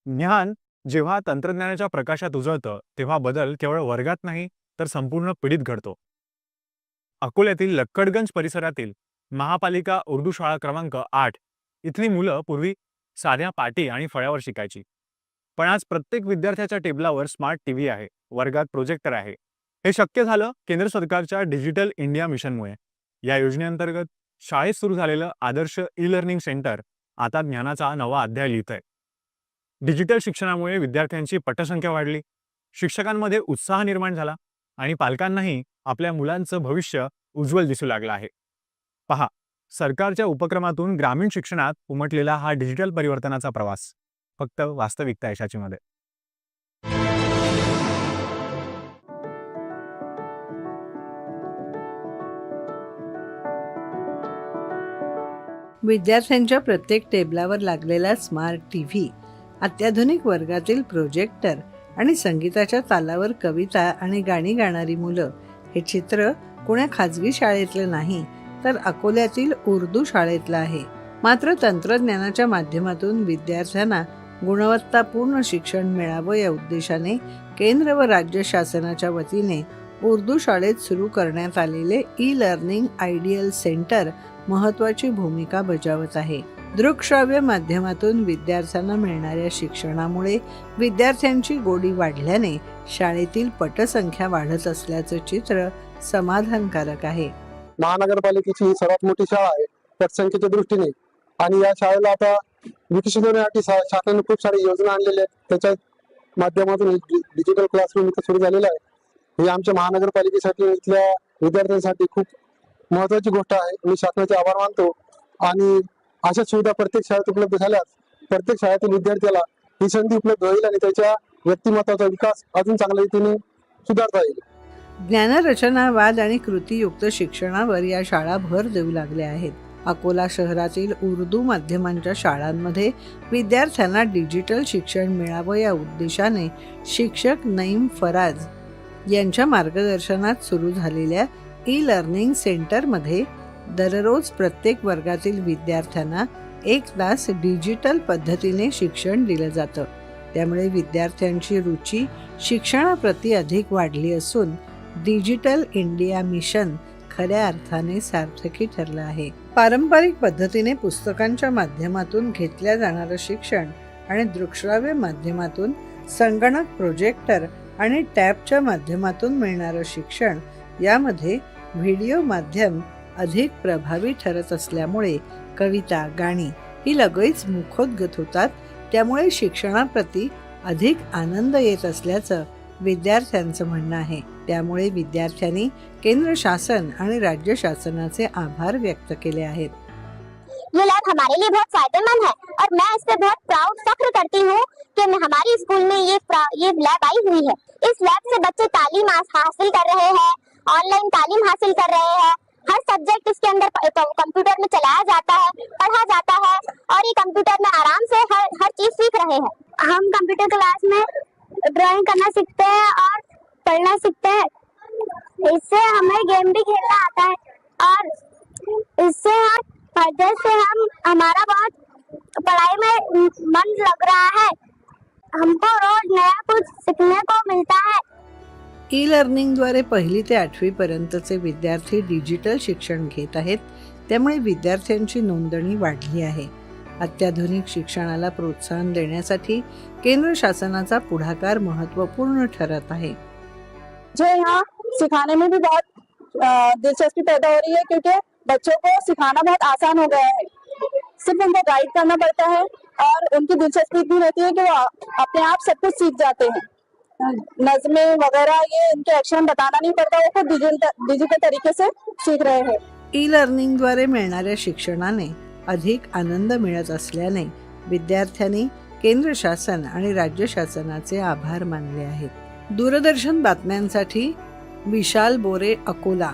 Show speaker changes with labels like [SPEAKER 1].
[SPEAKER 1] ज्ञान जेव्हा तंत्रज्ञानाच्या प्रकाशात उजळतं तेव्हा बदल केवळ वर्गात नाही तर संपूर्ण पिढीत घडतो. अकोल्यातील लक्कडगंज परिसरातील महापालिका उर्दू शाळा क्रमांक 8 इथली मुलं पूर्वी साध्या पाटी आणि फळ्यावर शिकायची. पण आज प्रत्येक विद्यार्थ्याच्या टेबलावर स्मार्ट टीव्ही आहे, वर्गात प्रोजेक्टर आहे. हे शक्य झालं केंद्र सरकारच्या डिजिटल इंडिया मिशनमुळे. या योजनेअंतर्गत शाळेत सुरू झालेलं आदर्श ई लर्निंग सेंटर आता ज्ञानाचा नवा अध्याय लिहितंय. डिजिटल शिक्षणामुळे विद्यार्थ्यांची पटसंख्या वाढली, शिक्षकांमध्ये उत्साह निर्माण झाला आणि पालकांनाही आपल्या मुलांचं भविष्य उज्ज्वल दिसू लागलं आहे. पहा, सरकारच्या उपक्रमातून ग्रामीण शिक्षणात उमटलेला हा डिजिटल परिवर्तनाचा प्रवास फक्त वास्तविकता यशाचीमध्ये.
[SPEAKER 2] विद्यार्थ्यांच्या प्रत्येक टेबलावर लागलेला स्मार्ट टीव्ही, अत्याधुनिक वर्गातील प्रोजेक्टर आणि संगीताच्या तालावर कविता आणि गाणी गाणारी मुलं हे चित्र कोण्या खाजगी शाळेतलं नाही तर अकोल्यातील उर्दू शाळेतलं आहे. मात्र तंत्रज्ञानाच्या माध्यमातून विद्यार्थ्यांना गुणवत्तापूर्ण शिक्षण मिळावं या उद्देशाने केंद्र व राज्य शासनाच्या वतीने उर्दू शाळेत सुरू करण्यात आलेले ई लर्निंग आयडियल सेंटर महत्त्वाची भूमिका बजावत आहे. दृकश्राव्य माध्यमातून विद्यार्थ्यांना मिळणाऱ्या शिक्षणामुळे विद्यार्थ्यांची गोडी वाढल्याने शाळेतील पटसंख्या वाढत असल्याचं चित्र समाधानकारक आहे.
[SPEAKER 3] महानगरपालिकेची ही सर्वात मोठी शाळा आहे पटसंख्येच्या दृष्टीने, आणि या शाळेला आता विकसित होण्यासाठी शासनाने खूप सारी योजना आणलेल्या आहेत. त्याच्या माध्यमातून डिजिटल क्लासरूम इथं सुरू झालेला आहे. ही आमच्या महानगरपालिकेसाठी इथल्या विद्यार्थ्यांसाठी खूप महत्वाची गोष्ट आहे. मी शासनाचे आभार मानतो. आणि अशा सुविधा प्रत्येक शाळेत उपलब्ध झाल्यास प्रत्येक शाळेतील विद्यार्थ्याला ही संधी उपलब्ध होईल आणि त्याच्या व्यक्तिमत्वाचा विकास अजून चांगल्या रीतीने सुधारता येईल.
[SPEAKER 2] ज्ञानरचनावाद आणि कृतीयुक्त शिक्षणावर या शाळा भर देऊ लागल्या आहेत. अकोला शहरातील उर्दू माध्यमांच्या शाळांमध्ये विद्यार्थ्यांना डिजिटल शिक्षण मिळावं या उद्देशाने शिक्षक नईम फराज यांच्या मार्गदर्शनात सुरू झालेल्या ई लर्निंग सेंटरमध्ये दररोज प्रत्येक वर्गातील विद्यार्थ्यांना 1 तास डिजिटल पद्धतीने शिक्षण दिलं जातं. त्यामुळे विद्यार्थ्यांची रुची शिक्षणाप्रती अधिक वाढली असून डिजिटल इंडिया मिशन खऱ्या अर्थाने सार्थकी ठरलं आहे. पारंपरिक पद्धतीने पुस्तकांच्या माध्यमातून घेतल्या जाणारं शिक्षण आणि दृकश्राव्य माध्यमातून संगणक, प्रोजेक्टर आणि टॅबच्या माध्यमातून मिळणारं शिक्षण यामध्ये व्हिडिओ माध्यम अधिक प्रभावी ठरत असल्यामुळे कविता, गाणी ही लगेच मुखोद्गत होतात. त्यामुळे शिक्षणाप्रती अधिक आनंद येत असल्याचं विद्यार्थ्यांचं म्हणणं आहे. त्यामुळे विद्यार्थ्यांनी केंद्र शासन आणि राज्य शासनाचे आभार व्यक्त केले आहेत.
[SPEAKER 4] ये लैब हमारे लिए बहुत फायदेमंद है और मैं इससे बहुत प्राउड फख्र करती हूँ कि हमारी स्कूल में ये लैब आई हुई है. इस लैब से बच्चे तालीम हासिल कर रहे हैं, ऑनलाइन तालीम हासिल कर रहे हैं. हर सब्जेक्ट इसके अंदर कंप्यूटर में चलाया जाता है, पढ़ा जाता है और ये कंप्यूटर में आराम से हर चीज सीख रहे हैं. हम कंप्यूटर क्लास में ड्राइंग करना सीखते हैं और पढ़ना सीखते हैं. इससे हमें गेम भी खेलना आता है और इससे हमारा बहुत पढ़ाई में मन लग रहा है. हमको रोज नया कुछ सीखने को मिलता है.
[SPEAKER 2] ई लर्निंगद्वारे 1ली ते 8वी पर्यंतचे विद्यार्थी डिजिटल शिक्षण घेत आहेत. त्यामुळे विद्यार्थ्यांची नोंदणी वाढली आहे. अत्याधुनिक शिक्षणाला प्रोत्साहन देण्यासाठी केंद्र शासनाचा पुढाकार महत्त्वपूर्ण ठरत आहे.
[SPEAKER 5] जो यहाँ सिखाने में भी बहुत दिलचस्पी पैदा हो रही है, क्योंकि बच्चों को सिखाना बहुत आसान हो गया है. सिर्फ उनको गाइड करना पड़ता है और उनकी दिलचस्पी इतनी रहती है कि वो अपने आप सब कुछ सीख जाते हैं. नज़में वगैरह ये इनके एक्शन बताना नहीं पड़ता, वो खुद डिजिटल तरीके से सीख रहे हैं.
[SPEAKER 2] ई लर्निंगद्वारे मिळणाऱ्या शिक्षणाने अधिक आनंद मिळत असल्याने विद्यार्थ्यांनी केंद्र शासन आणि राज्य शासनाचे आभार मानले आहेत. दूरदर्शन बातम्यांसाठी विशाल बोरे, अकोला.